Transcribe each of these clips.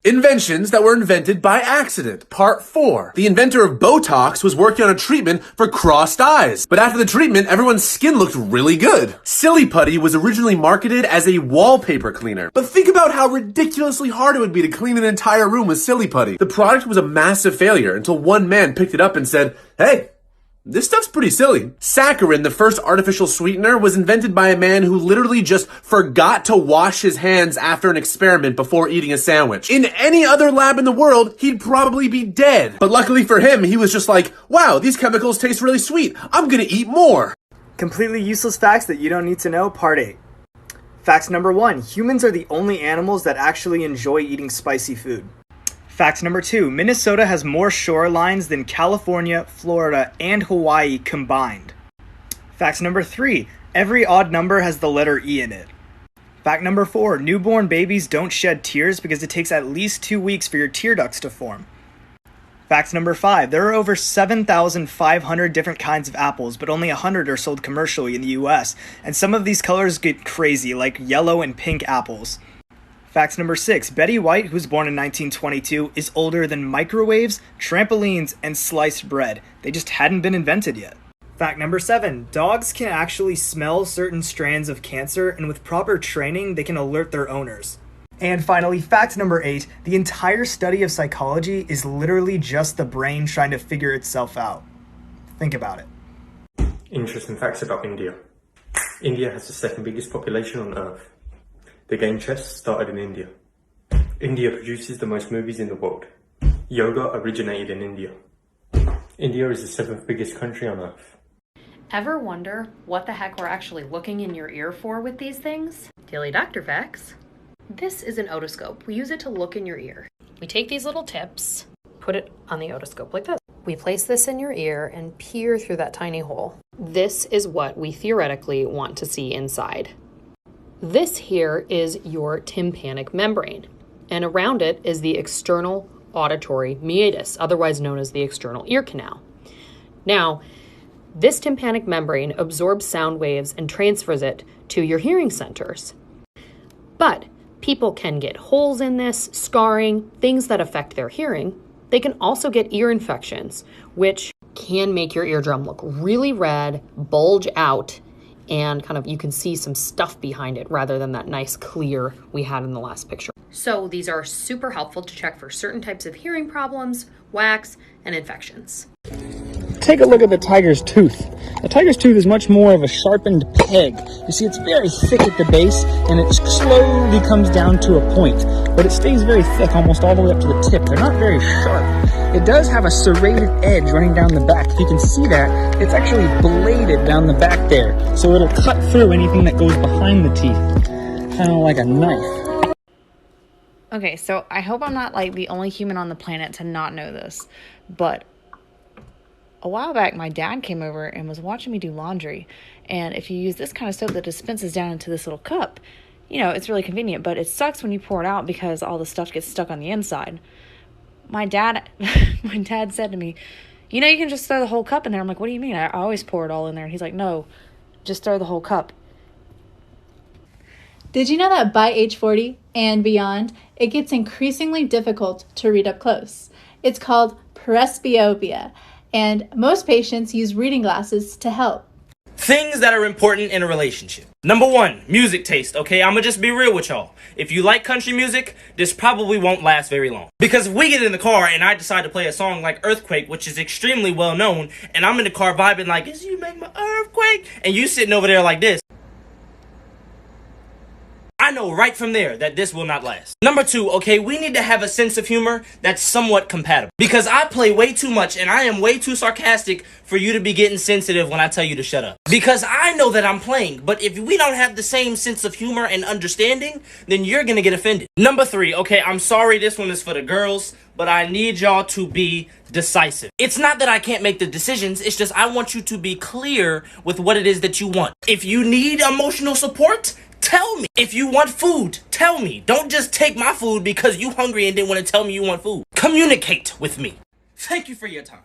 Inventions that were invented by accident. Part 4. The inventor of Botox was working on a treatment for crossed eyes. But after the treatment, everyone's skin looked really good. Silly Putty was originally marketed as a wallpaper cleaner. But think about how ridiculously hard it would be to clean an entire room with Silly Putty. The product was a massive failure until one man picked it up and said, "Hey, this stuff's pretty silly." Saccharin, the first artificial sweetener, was invented by a man who literally just forgot to wash his hands after an experiment before eating a sandwich. In any other lab in the world, he'd probably be dead. But luckily for him, he was just like, wow, these chemicals taste really sweet. I'm gonna eat more. Completely useless facts that you don't need to know, part 8. Fact number 1, humans are the only animals that actually enjoy eating spicy food. Fact number 2, Minnesota has more shorelines than California, Florida, and Hawaii combined. Fact number 3, every odd number has the letter E in it. Fact number 4, newborn babies don't shed tears because it takes at least 2 weeks for your tear ducts to form. Fact number 5, there are over 7,500 different kinds of apples, but only 100 are sold commercially in the US, and some of these colors get crazy, like yellow and pink apples. Fact number 6, Betty White, who was born in 1922, is older than microwaves, trampolines, and sliced bread. They just hadn't been invented yet. Fact number 7, dogs can actually smell certain strands of cancer, and with proper training, they can alert their owners. And finally, fact number 8, the entire study of psychology is literally just the brain trying to figure itself out. Think about it. Interesting facts about India. India has the second biggest population on Earth. The game chess started in India. India produces the most movies in the world. Yoga originated in India. India is the 7th biggest country on Earth. Ever wonder what the heck we're actually looking in your ear for with these things? Daily Doctor Facts. This is an otoscope. We use it to look in your ear. We take these little tips, put it on the otoscope like this. We place this in your ear and peer through that tiny hole. This is what we theoretically want to see inside. This here is your tympanic membrane, and around it is the external auditory meatus, otherwise known as the external ear canal. Now, this tympanic membrane absorbs sound waves and transfers it to your hearing centers. But people can get holes in this, scarring, things that affect their hearing. They can also get ear infections, which can make your eardrum look really red, bulge out, and kind of you can see some stuff behind it rather than that nice clear we had in the last picture. So these are super helpful to check for certain types of hearing problems, wax, and infections. Take a look at the tiger's tooth. The tiger's tooth is much more of a sharpened peg. You see, it's very thick at the base, and it slowly comes down to a point, but it stays very thick almost all the way up to the tip. They're not very sharp. It does have a serrated edge running down the back. If you can see that, it's actually bladed down the back there, so it'll cut through anything that goes behind the teeth, kind of like a knife. Okay, so I hope I'm not like the only human on the planet to not know this, but a while back, my dad came over and was watching me do laundry. And if you use this kind of soap that dispenses down into this little cup, you know, it's really convenient. But it sucks when you pour it out because all the stuff gets stuck on the inside. My dad said to me, you know, you can just throw the whole cup in there. I'm like, what do you mean? I always pour it all in there. And he's like, no, just throw the whole cup. Did you know that by age 40 and beyond, it gets increasingly difficult to read up close? It's called presbyopia. And most patients use reading glasses to help. Things that are important in a relationship. Number 1, music taste, okay? I'ma just be real with y'all. If you like country music, this probably won't last very long. Because if we get in the car and I decide to play a song like Earthquake, which is extremely well known, and I'm in the car vibing like, "Is you make my earthquake?" and you sitting over there like this, I know right from there that this will not last. Number 2, okay, we need to have a sense of humor that's somewhat compatible. Because I play way too much and I am way too sarcastic for you to be getting sensitive when I tell you to shut up. Because I know that I'm playing, but if we don't have the same sense of humor and understanding, then you're gonna get offended. Number 3, okay, I'm sorry this one is for the girls, but I need y'all to be decisive. It's not that I can't make the decisions, it's just I want you to be clear with what it is that you want. If you need emotional support, tell me. If you want food, tell me. Don't just take my food because you hungry and didn't want to tell me you want food. Communicate with me. Thank you for your time.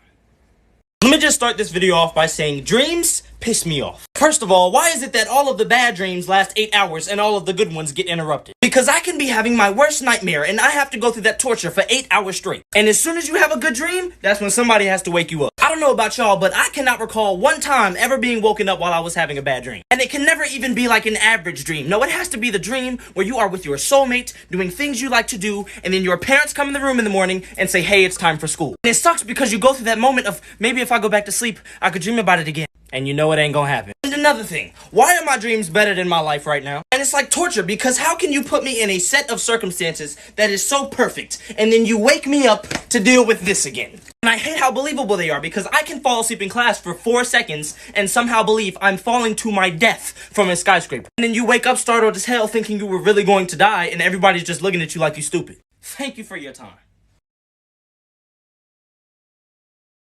Let me just start this video off by saying dreams piss me off. First of all, why is it that all of the bad dreams last 8 hours and all of the good ones get interrupted? Because I can be having my worst nightmare and I have to go through that torture for 8 hours straight. And as soon as you have a good dream, that's when somebody has to wake you up. I don't know about y'all, but I cannot recall one time ever being woken up while I was having a bad dream. And it can never even be like an average dream. No, it has to be the dream where you are with your soulmate, doing things you like to do, and then your parents come in the room in the morning and say, hey, it's time for school. And it sucks because you go through that moment of, maybe if I go back to sleep, I could dream about it again. And you know it ain't gonna happen. And another thing, why are my dreams better than my life right now? And it's like torture, because how can you put me in a set of circumstances that is so perfect, and then you wake me up to deal with this again? And I hate how believable they are, because I can fall asleep in class for 4 seconds and somehow believe I'm falling to my death from a skyscraper. And then you wake up startled as hell thinking you were really going to die, and everybody's just looking at you like you stupid. Thank you for your time.